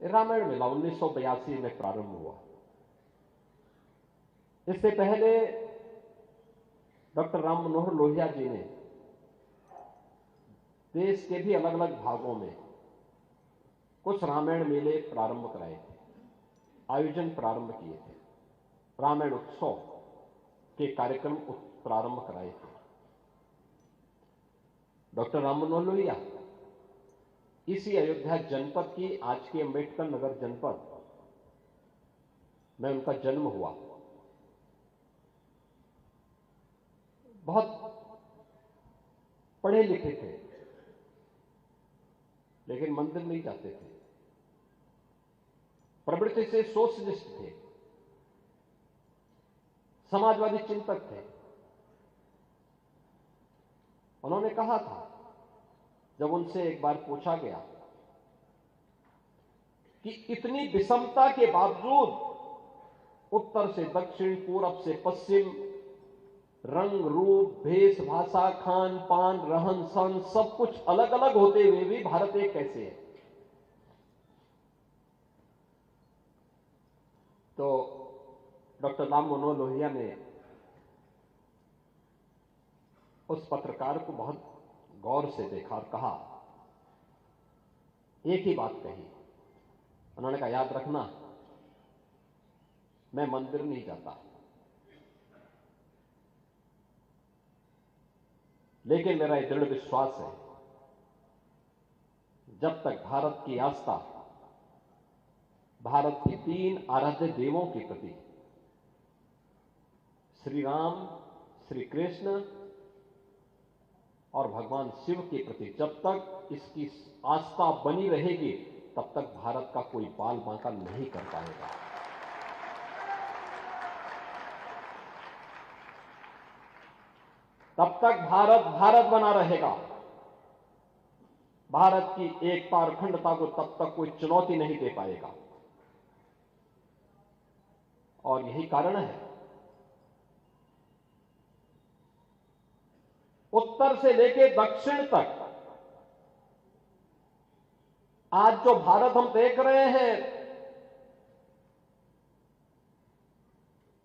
रामायण मेला 1982 में प्रारंभ हुआ। इससे पहले डॉक्टर राम मनोहर लोहिया जी ने देश के भी अलग अलग भागों में कुछ रामायण मेले प्रारंभ कराए थे, आयोजन प्रारंभ किए थे, रामायण उत्सव के कार्यक्रम प्रारंभ कराए थे। डॉक्टर राम मनोहर लोहिया इसी अयोध्या जनपद की, आज के अंबेडकर नगर जनपद में उनका जन्म हुआ। बहुत पढ़े लिखे थे, लेकिन मंदिर नहीं जाते थे। प्रवृत्ति से सोशलिस्ट थे, समाजवादी चिंतक थे। उन्होंने कहा था, जब उनसे एक बार पूछा गया कि इतनी विषमता के बावजूद उत्तर से दक्षिण, पूरब से पश्चिम, रंग रूप, भेष भाषा, खान पान, रहन सहन सब कुछ अलग अलग होते हुए भी भारत एक कैसे है? तो डॉक्टर राम मनोहर लोहिया ने उस पत्रकार को बहुत गौर से देखा और कहा, एक ही बात कही। उन्होंने कहा, याद रखना, मैं मंदिर नहीं जाता, लेकिन मेरा यह दृढ़ विश्वास है, जब तक भारत की आस्था भारत के 3 आराध्य देवों के प्रति, श्री राम, श्री कृष्ण और भगवान शिव के प्रति, जब तक इसकी आस्था बनी रहेगी, तब तक भारत का कोई बाल बांका नहीं कर पाएगा। तब तक भारत भारत बना रहेगा। भारत की एकता और अखंडता को तब तक कोई चुनौती नहीं दे पाएगा। और यही कारण है, उत्तर से लेकर दक्षिण तक आज जो भारत हम देख रहे हैं,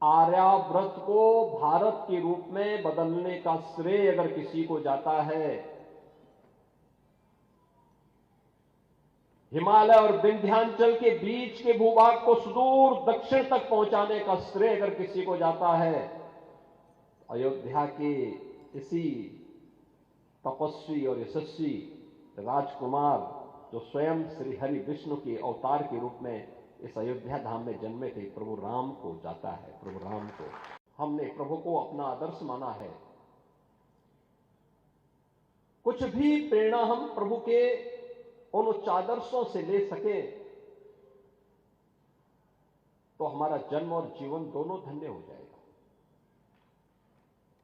आर्यावर्त को भारत के रूप में बदलने का श्रेय अगर किसी को जाता है, हिमालय और विंध्याचल के बीच के भूभाग को सुदूर दक्षिण तक पहुंचाने का श्रेय अगर किसी को जाता है, अयोध्या के इसी तपस्वी और यशस्वी राजकुमार, जो स्वयं श्री हरि विष्णु के अवतार के रूप में इस अयोध्या धाम में जन्मे थे, प्रभु राम को जाता है। प्रभु राम को हमने प्रभु को अपना आदर्श माना है। कुछ भी प्रेरणा हम प्रभु के उन उच्च आदर्शों से ले सके, तो हमारा जन्म और जीवन दोनों धन्य हो जाएगा।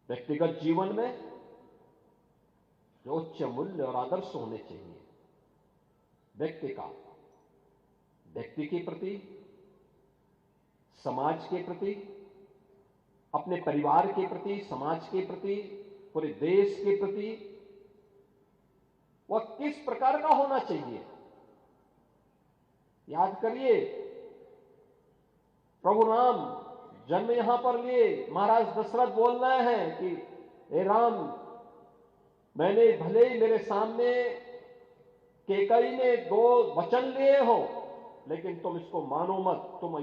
व्यक्तिगत जीवन में जो उच्च मूल्य और आदर्श होने चाहिए, व्यक्ति के प्रति, समाज के प्रति, अपने परिवार के प्रति, समाज के प्रति, पूरे देश के प्रति, वह किस प्रकार का होना चाहिए? याद करिए, प्रभु राम जन्म यहां पर लिए, महाराज दशरथ बोल रहे हैं कि हे राम, मैंने भले ही मेरे सामने केकई ने 2 वचन लिए हो, लेकिन तुम इसको मानो मत। तुम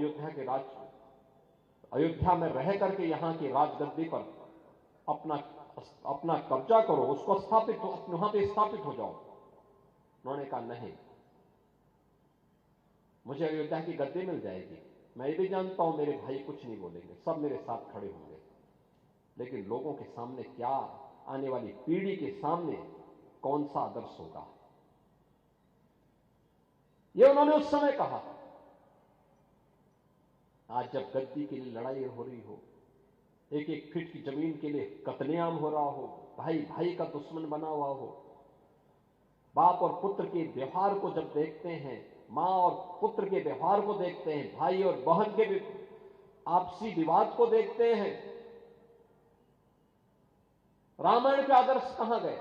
अयोध्या में रह करके यहां की राजगद्दी पर अपना कब्जा करो, उसको वहां पे स्थापित हो जाओ। उन्होंने कहा, नहीं, मुझे अयोध्या की गद्दी मिल जाएगी। मैं ये भी जानता हूं मेरे भाई कुछ नहीं बोलेंगे, सब मेरे साथ खड़े होंगे, लेकिन लोगों के सामने क्या, आने वाली पीढ़ी के सामने कौन सा आदर्श होगा? ये उन्होंने उस समय कहा। आज जब गद्दी के लिए लड़ाई हो रही हो, एक एक फीट की जमीन के लिए कत्लेआम हो रहा हो, भाई भाई का दुश्मन बना हुआ हो, बाप और पुत्र के व्यवहार को जब देखते हैं, मां और पुत्र के व्यवहार को देखते हैं, भाई और बहन के आपसी विवाद को देखते हैं, रामायण के आदर्श कहां गए?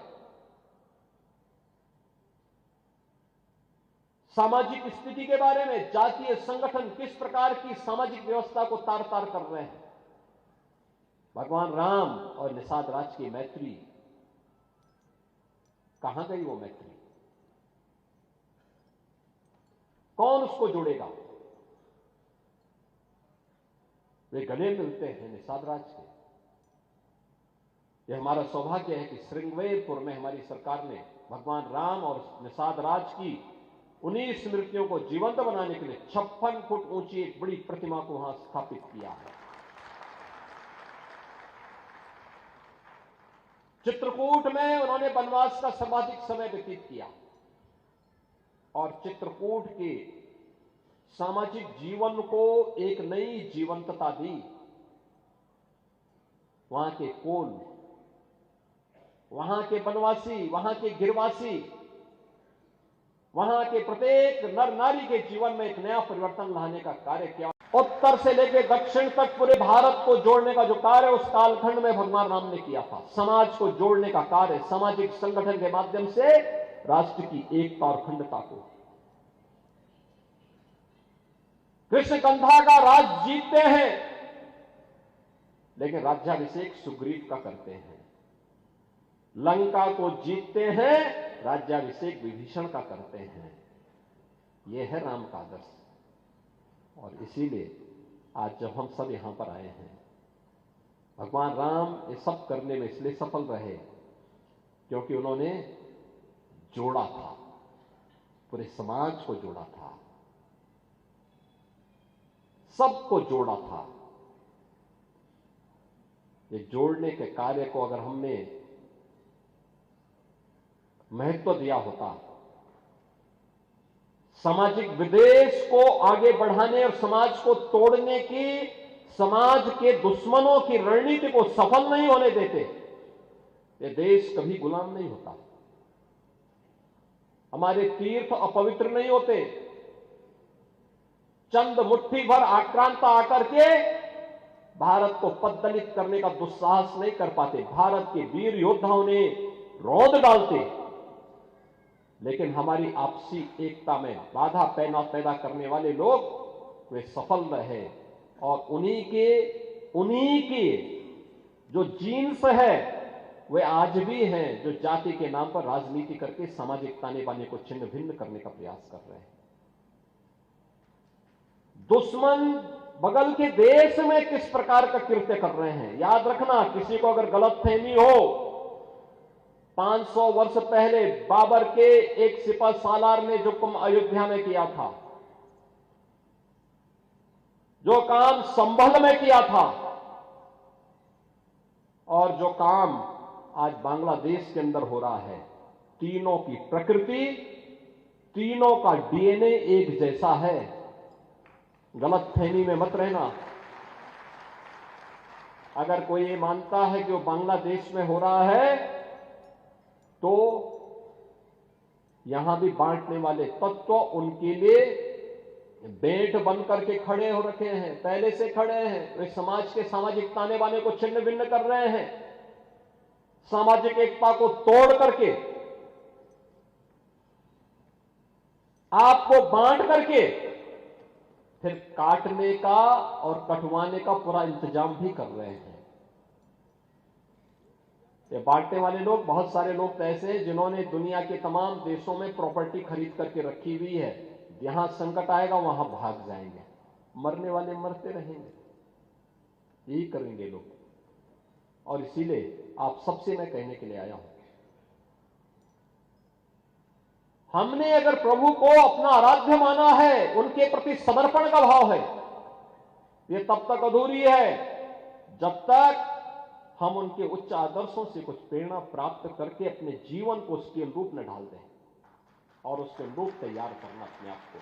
सामाजिक स्थिति के बारे में, जातीय संगठन किस प्रकार की सामाजिक व्यवस्था को तार तार कर रहे हैं। भगवान राम और निषाद राज की मैत्री, कहां गई वो मैत्री? कौन उसको जोड़ेगा? वे गले मिलते हैं निषाद राज के। यह हमारा सौभाग्य है कि श्रृंगवेरपुर में हमारी सरकार ने भगवान राम और निषाद राज की उन्हीं स्मृतियों को जीवंत बनाने के लिए 56 फुट ऊंची एक बड़ी प्रतिमा को वहां स्थापित किया है। चित्रकूट में उन्होंने वनवास का सर्वाधिक समय व्यतीत किया और चित्रकूट के सामाजिक जीवन को एक नई जीवंतता दी। वहां के कोल, वहां के वनवासी, वहां के गिरवासी, वहां के प्रत्येक नर नारी के जीवन में एक नया परिवर्तन लाने का कार्य किया। उत्तर से लेकर दक्षिण तक पूरे भारत को जोड़ने का जो कार्य उस कालखंड में भगवान राम ने किया था, समाज को जोड़ने का कार्य, सामाजिक संगठन के माध्यम से राष्ट्र की एकता और अखंडता को। कृष्णगंधा का राज जीतते हैं, लेकिन राज्याभिषेक सुग्रीव का करते हैं। लंका को जीतते हैं, राज्याभिषेक विभीषण का करते हैं। यह है राम का आदर्श। और इसीलिए आज जब हम सब यहां पर आए हैं, भगवान राम ये सब करने में इसलिए सफल रहे क्योंकि उन्होंने जोड़ा था, पूरे समाज को जोड़ा था, सबको जोड़ा था। ये जोड़ने के कार्य को अगर हमने महत्व दिया होता, सामाजिक विद्वेष को आगे बढ़ाने और समाज को तोड़ने की, समाज के दुश्मनों की रणनीति को सफल नहीं होने देते, ये देश कभी गुलाम नहीं होता। हमारे तीर्थ अपवित्र नहीं होते। चंद मुट्ठी भर आक्रांता आकर के भारत को पद्दलित करने का दुस्साहस नहीं कर पाते। भारत के वीर योद्धाओं ने रौंद डालते, लेकिन हमारी आपसी एकता में बाधा पैदा करने वाले लोग वे सफल रहे। और उन्हीं के जो जीन्स है वे आज भी हैं, जो जाति के नाम पर राजनीति करके सामाजिक ताने बाने को छिन्न भिन्न करने का प्रयास कर रहे हैं। दुश्मन बगल के देश में किस प्रकार का कृत्य कर रहे हैं, याद रखना। किसी को अगर गलतफहमी हो, 500 वर्ष पहले बाबर के एक सिपह सालार ने जो काम अयोध्या में किया था, जो काम संभल में किया था, और जो काम आज बांग्लादेश के अंदर हो रहा है, तीनों की प्रकृति, तीनों का डीएनए एक जैसा है। गलतफहमी में मत रहना। अगर कोई ये मानता है कि वो बांग्लादेश में हो रहा है, तो यहां भी बांटने वाले तत्व उनके लिए बेट बन करके खड़े हो रखे हैं, पहले से खड़े हैं। वे समाज के सामाजिक ताने बाने को छिन्न भिन्न कर रहे हैं, सामाजिक एकता को तोड़ करके, आपको बांट करके फिर काटने का और कटवाने का पूरा इंतजाम भी कर रहे हैं। ये बांटने वाले लोग, बहुत सारे लोग तो ऐसे हैं जिन्होंने दुनिया के तमाम देशों में प्रॉपर्टी खरीद करके रखी हुई है। यहां संकट आएगा वहां भाग जाएंगे, मरने वाले मरते रहेंगे, यही करेंगे लोग। और इसीलिए आप सबसे मैं कहने के लिए आया हूं, हमने अगर प्रभु को अपना आराध्य माना है, उनके प्रति समर्पण का भाव है, यह तब तक अधूरी है जब तक हम उनके उच्च आदर्शों से कुछ प्रेरणा प्राप्त करके अपने जीवन को उसके अनुरूप में ढाल दें और उसके अनुरूप तैयार करना अपने आप को।